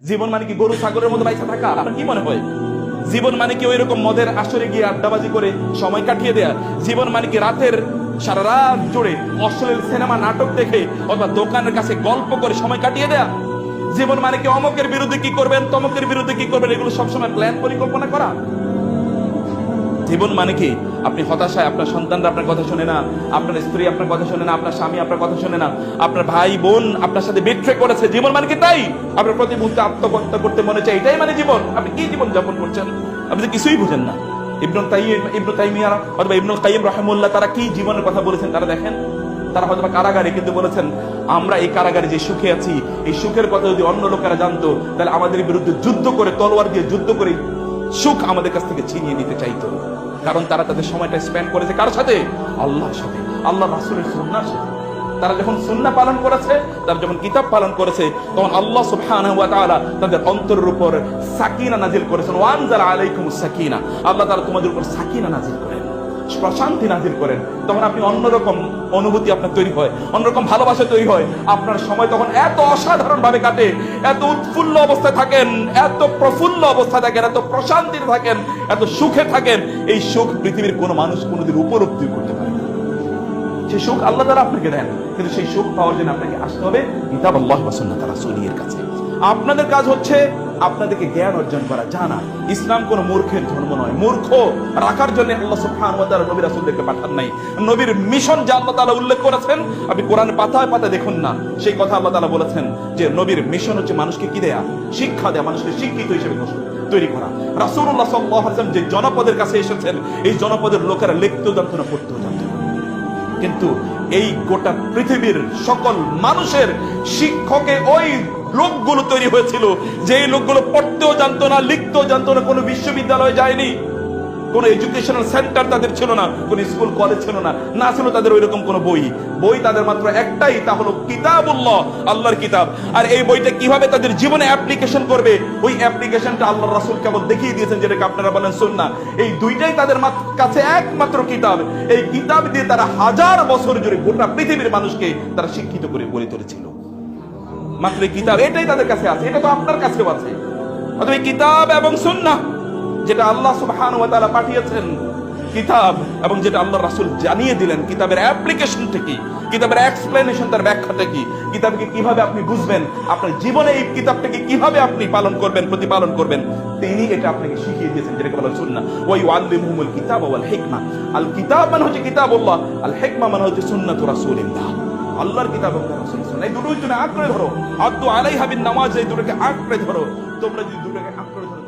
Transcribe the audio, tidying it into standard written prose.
জীবন মানে কি গরু ছাগলের মতো বাইসা থাকা? আপনার কি মনে হয় জীবন মানে কি ওই রকম মদের আসরে গিয়ে আড্ডাবাজি করে সময় কাটিয়ে দেয়া? জীবন মানে কি রাতের সারা রাত জুড়ে অশ্লীল সিনেমা নাটক দেখে অথবা দোকানের কাছে গল্প করে সময় কাটিয়ে দেয়া? জীবন মানে কি অমকের বিরুদ্ধে কি করবেন, তমকের বিরুদ্ধে কি করবেন, এগুলো সবসময় প্ল্যান পরিকল্পনা করা? জীবন মানে কি আপনি হতাশায় আপনার সন্তানরা আপনার কথা শুনে না, আপনার স্ত্রী আপনার কথা শুনে না, আপনার স্বামী আপনার কথা শুনে না, আপনার ভাই বোন আপনার সাথে বিট্রে করেছে? জীবন মানে কি তাই? আপনার প্রতি মুহূর্তে আত্মহত্যা করতে মনে চাই, এটাই মানে জীবন? আপনি কি জীবন যাপন করছেন? আপনি তো কিছুই বুঝেন না। ইবনে তাইমিয়া অথবা ইবনুল কাইয়িম রাহিমাহুল্লাহ তারা কি জীবনের কথা বলেছেন তারা দেখেন। তারা হয়তো কারাগারে, কিন্তু বলেছেন আমরা এই কারাগারে যে সুখে আছি, এই সুখের কথা যদি অন্য লোকেরা জানতো তাহলে আমাদের বিরুদ্ধে যুদ্ধ করে, তলোয়ার দিয়ে যুদ্ধ করে সুখ আমাদের কাছ থেকে ছিনিয়ে নিতে চাইতো। কারণ তারা তাদের সময়টা স্পেন্ড করেছে কার সাথে? আল্লাহর সাথে, আল্লাহ রাসূলের সুন্নাহর সাথে। তারা যখন সুন্নাহ পালন করেছে, তারা যখন কিতাব পালন করেছে, তখন আল্লাহ সুবহানাহু ওয়া তাআলা তাদের অন্তরের উপর সাকিনা নাজিল করেছেন। ওয়া আনজালা আলাইকুমুস সাকিনা, আল্লাহ তাআলা তোমাদের উপর সাকিনা নাজিল করেন, প্রশান্তি নাজিল করেন। তখন আপনি অন্যরকম অনুভূতি আপনার তৈরি হয়, অন্যরকম ভালোবাসা তৈরি হয়। আপনার সময় তখন এত অসাধারণ ভাবে কাটে, এত উৎফুল্ল অবস্থায় থাকেন, এত প্রফুল্ল অবস্থায় থাকেন, এত প্রশান্তিতে থাকেন, এত সুখে থাকেন। এই সুখ পৃথিবীর কোনো মানুষ কোনোদিন উপলব্ধি করতে পারে না। সেই সুখ আল্লাহ তাআলা আপনাকে দেন, কিন্তু সেই সুখ পাওয়ার জন্য আপনাকে আসতে হবে কিতাব আল্লাহ ওয়া সুন্নাত রাসূলের কাছে। আপনাদের কাজ হচ্ছে আপনাদেরকে জ্ঞান অর্জন করা, জানা। ইসলাম কোন মূর্খের ধর্ম নয়। মূর্খ রাখার জন্য আল্লাহ সুবহানাহু ওয়া তাআলা নবী রাসূলদেরকে পাঠান নাই। নবীর মিশন যা আল্লাহ তাআলা উল্লেখ করেছেন, আপনি কোরআনের পাতায় পাতায় দেখুন না, সেই কথা আল্লাহ তাআলা বলেছেন যে নবীর মিশন হচ্ছে মানুষকে কি দেয়া? শিক্ষা দেয়া, মানুষকে শিক্ষিত হিসেবে তৈরি করা। রাসূলুল্লাহ সাল্লাল্লাহু আলাইহি ওয়াসাল্লাম যে জনপদের কাছে এসেছেন, এই জনপদের লোকেরা লিখতেও জানতো না, পড়তেও জানতো না। কিন্তু এই গোটা পৃথিবীর সকল মানুষের শিক্ষকে ওই লোকগুলো তৈরি হয়েছিল, যে লোকগুলো পড়তেও জানতো না, লিখতেও জানতো না, কোনো বিশ্ববিদ্যালয়ে যায়নি, কোনো এডুকেশনাল সেন্টার তাদের ছিল না, কোনো স্কুল কলেজ ছিল না, না ছিল তাদের ওইরকম কোনো বই তাদের মাত্র একটাই, তা হলো কিতাবুল্লাহ, আল্লাহর কিতাব। আর এই বইটা কিভাবে তাদের জীবনে অ্যাপ্লিকেশন করবে, ওই অ্যাপ্লিকেশনটা আল্লাহর রাসূল কেবল দেখিয়ে দিয়েছেন, যেটাকে আপনারা বলেন সুন্নাহ। এই দুইটাই তাদের কাছে একমাত্র কিতাব। এই কিতাব দিয়ে তারা হাজার বছর জুড়ে গোটা পৃথিবীর মানুষকে তারা শিক্ষিত করে গড়ে তুলেছিল। মাত্র এই কিতাব, এটাই তাদের কাছে আছে, এটা তো আপনার কাছেও আছে। অতএব কিতাব এবং সুন্নাহ, যেটা আল্লাহ সুবহানাহু ওয়া তাআলা পাঠিয়েছেন, কিতাব এবং যেটা আল্লাহর রাসূল জানিয়ে দিলেন, কিতাবের অ্যাপ্লিকেশনটা কি, কিতাবের এক্সপ্লেনেশন, তার ব্যাখ্যাটা কি, কিতাবকে কিভাবে আপনি বুঝবেন, আপনার জীবনে এই কিতাবটাকে কিভাবে আপনি পালন করবেন, প্রতিপালন করবেন, তিনি এটা আপনাকে শিখিয়ে দিয়েছেন, যেটাকে বলা হয় সুন্নাহ। ওয়া ইউআল্লিমুহুমুল কিতাবা ওয়াল হিকমা। আল কিতাব মানে হচ্ছে কিতাবুল্লাহ, আল হিকমা মানে হচ্ছে সুন্নাতু রাসূলিল্লাহ, আল্লাহর কিতাব এবং রাসূলের সুন্নাহ। এই দুটোই তুমি আঁকড়ে ধরো, আদু আলাইহা বিন নামাজ, এই দুটোকে আঁকড়ে ধরো। তোমরা যদি দুটোকে আঁকড়ে ধরো